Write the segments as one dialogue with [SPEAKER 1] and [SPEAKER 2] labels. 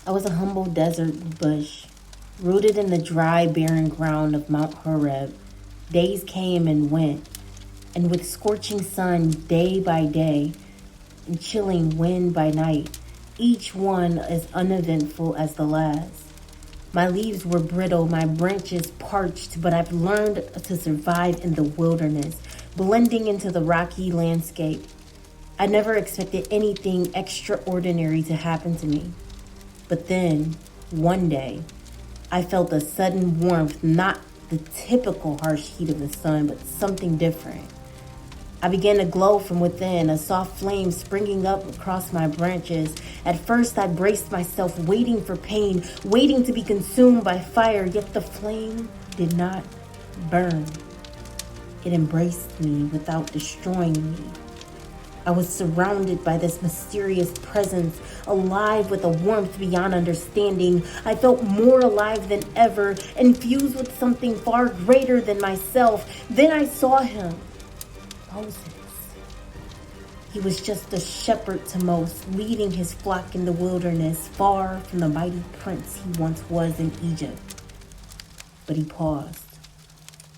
[SPEAKER 1] I was a humble desert bush, rooted in the dry, barren ground of Mount Horeb. Days came and went, and with scorching sun day by day and chilling wind by night, each one as uneventful as the last. My leaves were brittle, my branches parched, but I've learned to survive in the wilderness, blending into the rocky landscape. I never expected anything extraordinary to happen to me. But then, one day, I felt a sudden warmth, not the typical harsh heat of the sun, but something different. I began to glow from within, a soft flame springing up across my branches. At first, I braced myself, waiting for pain, waiting to be consumed by fire, yet the flame did not burn. It embraced me without destroying me. I was surrounded by this mysterious presence, alive with a warmth beyond understanding. I felt more alive than ever, infused with something far greater than myself. Then I saw him, Moses. He was just a shepherd to most, leading his flock in the wilderness, far from the mighty prince he once was in Egypt. But he paused,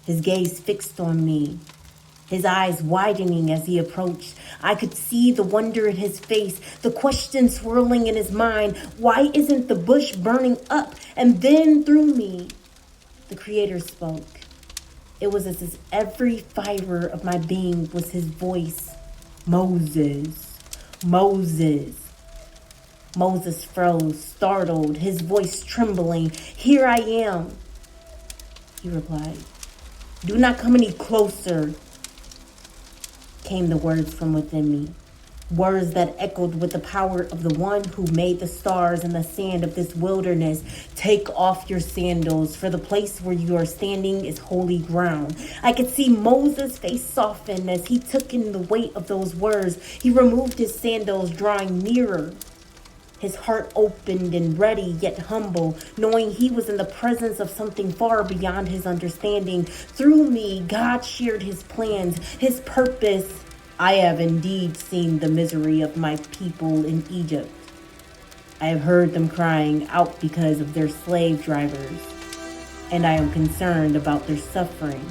[SPEAKER 1] his gaze fixed on me, his eyes widening as he approached. I could see the wonder in his face, the question swirling in his mind. Why isn't the bush burning up? And then through me, the Creator spoke. It was as if every fiber of my being was his voice. Moses, Moses. Moses froze, startled, his voice trembling. Here I am, he replied. Do not come any closer, came the words from within me. Words that echoed with the power of the one who made the stars and the sand of this wilderness. Take off your sandals, for the place where you are standing is holy ground. I could see Moses' face soften as he took in the weight of those words. He removed his sandals, drawing nearer. His heart opened and ready, yet humble, knowing he was in the presence of something far beyond his understanding. Through me, God shared his plans, his purpose. I have indeed seen the misery of my people in Egypt. I have heard them crying out because of their slave drivers, and I am concerned about their suffering.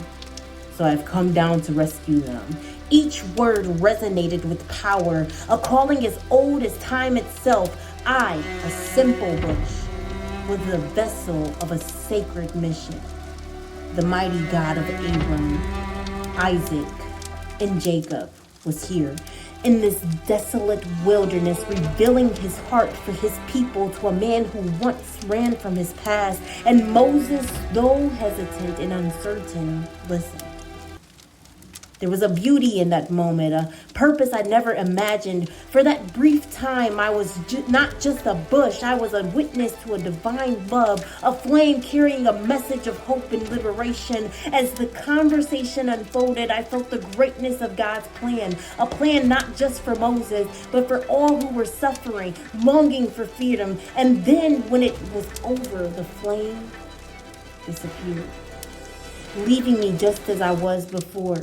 [SPEAKER 1] So I've come down to rescue them. Each word resonated with power, a calling as old as time itself. I, a simple bush, was the vessel of a sacred mission. The mighty God of Abram, Isaac, and Jacob was here in this desolate wilderness, revealing his heart for his people to a man who once ran from his past. And Moses, though hesitant and uncertain, listened. There was a beauty in that moment, a purpose I never imagined. For that brief time, I was not just a bush. I was a witness to a divine love, a flame carrying a message of hope and liberation. As the conversation unfolded, I felt the greatness of God's plan, a plan not just for Moses, but for all who were suffering, longing for freedom. And then when it was over, the flame disappeared, leaving me just as I was before.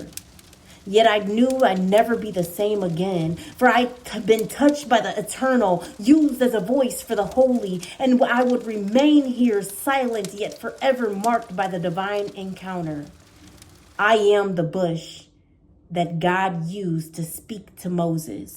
[SPEAKER 1] Yet I knew I'd never be the same again, for I'd been touched by the eternal, used as a voice for the holy, and I would remain here silent, yet forever marked by the divine encounter. I am the bush that God used to speak to Moses.